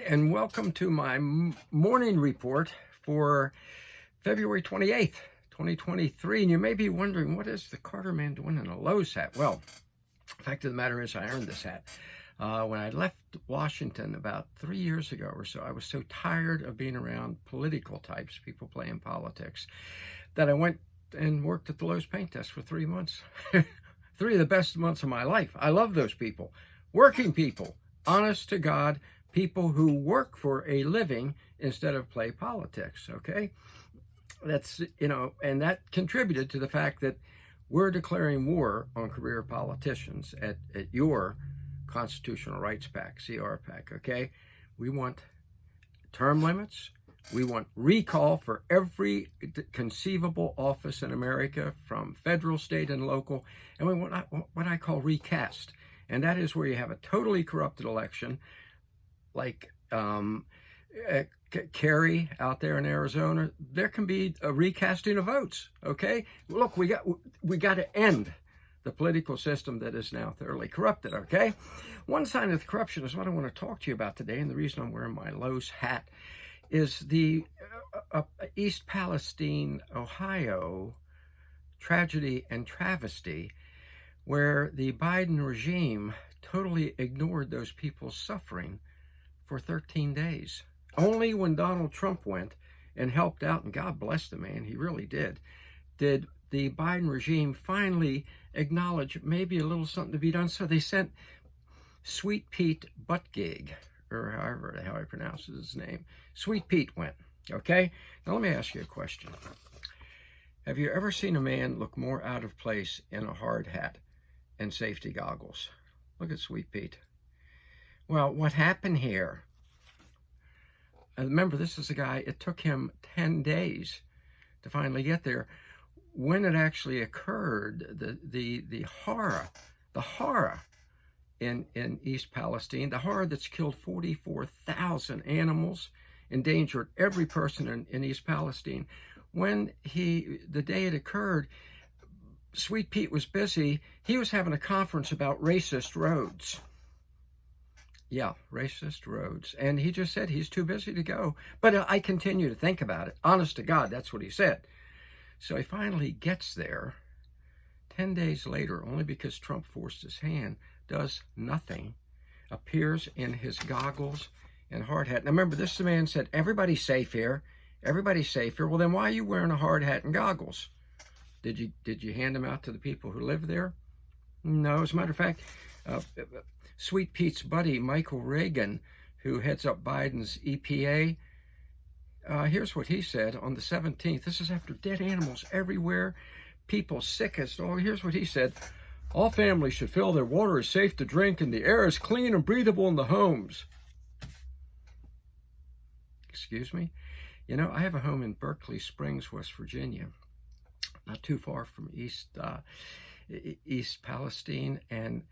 And welcome to my morning report for February 28th, 2023. And you may be wondering, what is the Carter man doing in a Lowe's hat? Well, the fact of the matter is I earned this hat. When I left Washington about 3 years ago or so, I was so tired of being around political types, people playing politics, that I went and worked at the Lowe's paint desk for 3 months. 3 of the best months of my life. I love those people. Working people, honest to God, people who work for a living instead of play politics, okay? That's, and that contributed to the fact that we're declaring war on career politicians at your Constitutional Rights PAC, CR PAC, okay? We want term limits. We want recall for every conceivable office in America, from federal, state, and local. And we want what I call recast. And that is where you have a totally corrupted election, like Kerry out there in Arizona. There can be a recasting of votes, okay? Look, we got to end the political system that is now thoroughly corrupted, okay? One sign of the corruption is what I want to talk to you about today, and the reason I'm wearing my Lowe's hat is the East Palestine, Ohio tragedy and travesty, where the Biden regime totally ignored those people's suffering for 13 days. Only when Donald Trump went and helped out, and God bless the man, he really did the Biden regime finally acknowledge maybe a little something to be done. So they sent Sweet Pete Buttigieg, or however the hell I pronounce his name. Sweet Pete went, okay? Now let me ask you a question. Have you ever seen a man look more out of place in a hard hat and safety goggles? Look at Sweet Pete. Well, what happened here? Remember, this is a guy, it took him 10 days to finally get there. When it actually occurred, the horror in East Palestine, the horror that's killed 44,000 animals, endangered every person in East Palestine. When the day it occurred, Sweet Pete was busy. He was having a conference about racist roads. Yeah, racist roads. And he just said he's too busy to go. But I continue to think about it. Honest to God, that's what he said. So he finally gets there 10 days later, only because Trump forced his hand, does nothing, appears in his goggles and hard hat. Now remember, this man said, everybody's safe here. Everybody's safe here. Well, then why are you wearing a hard hat and goggles? Did you hand them out to the people who live there? No. As a matter of fact, Sweet Pete's buddy, Michael Regan, who heads up Biden's EPA, here's what he said on the 17th. This is after dead animals everywhere, people sickest. Oh, here's what he said. All families should feel their water is safe to drink and the air is clean and breathable in the homes. Excuse me? I have a home in Berkeley Springs, West Virginia, not too far from East Palestine, and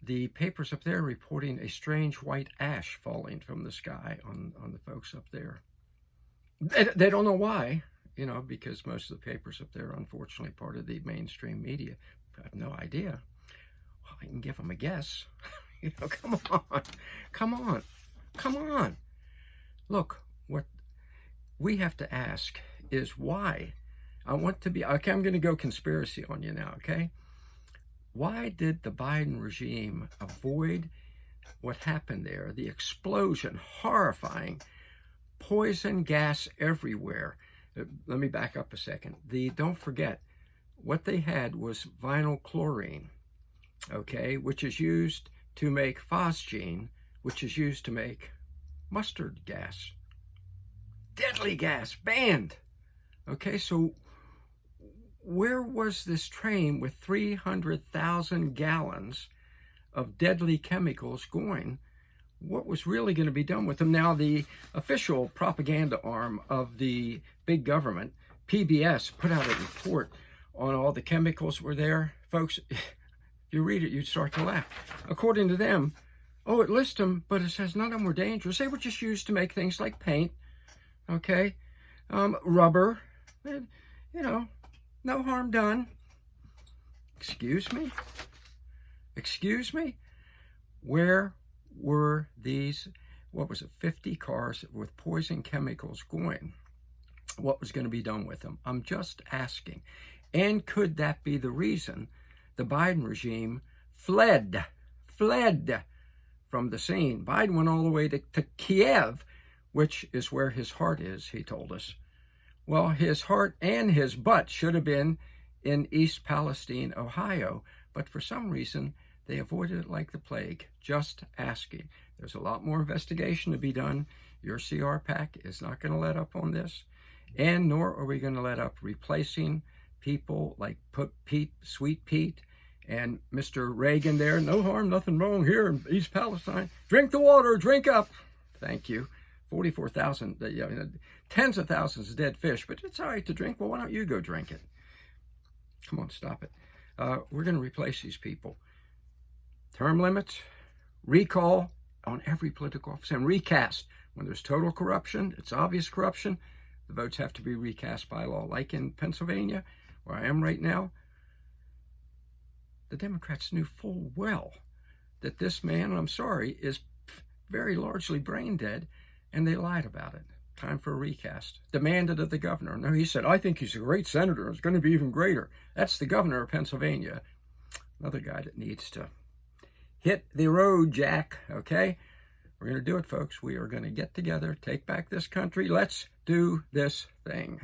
the papers up there are reporting a strange white ash falling from the sky on the folks up there. They don't know why, because most of the papers up there are unfortunately part of the mainstream media. I have no idea. Well, I can give them a guess. Come on. Look, what we have to ask is why. I'm going to go conspiracy on you now, okay? Why did the Biden regime avoid what happened there? The explosion, horrifying, poison gas everywhere. Let me back up a second. Don't forget, what they had was vinyl chlorine, okay, which is used to make phosgene, which is used to make mustard gas. Deadly gas, banned. Okay, so where was this train with 300,000 gallons of deadly chemicals going? What was really going to be done with them? Now, the official propaganda arm of the big government, PBS, put out a report on all the chemicals were there. Folks, if you read it, you'd start to laugh. According to them, it lists them, but it says none of them were dangerous. They were just used to make things like paint, okay, rubber, no harm done. Excuse me? Where were these what was it, 50 cars with poison chemicals going. What was going to be done with them? I'm just asking. And could that be the reason the Biden regime fled from the scene? Biden went all the way to Kiev, which is where his heart is, he told us. Well, his heart and his butt should have been in East Palestine, Ohio, but for some reason, they avoided it like the plague. Just asking. There's a lot more investigation to be done. Your CRPAC is not going to let up on this, and nor are we going to let up replacing people like Sweet Pete, and Mr. Reagan there. No harm, nothing wrong here in East Palestine. Drink the water, drink up. Thank you. 44,000, tens of thousands of dead fish, but it's all right to drink. Well, why don't you go drink it? Come on, stop it. We're going to replace these people. Term limits, recall on every political office, and recast. When there's total corruption, it's obvious corruption, the votes have to be recast by law. Like in Pennsylvania, where I am right now, the Democrats knew full well that this man, and I'm sorry, is very largely brain dead, and they lied about it. Time for a recast. Demanded of the governor. No, he said, I think he's a great senator. It's going to be even greater. That's the governor of Pennsylvania. Another guy that needs to hit the road, Jack, okay? We're going to do it, folks. We are going to get together, take back this country. Let's do this thing.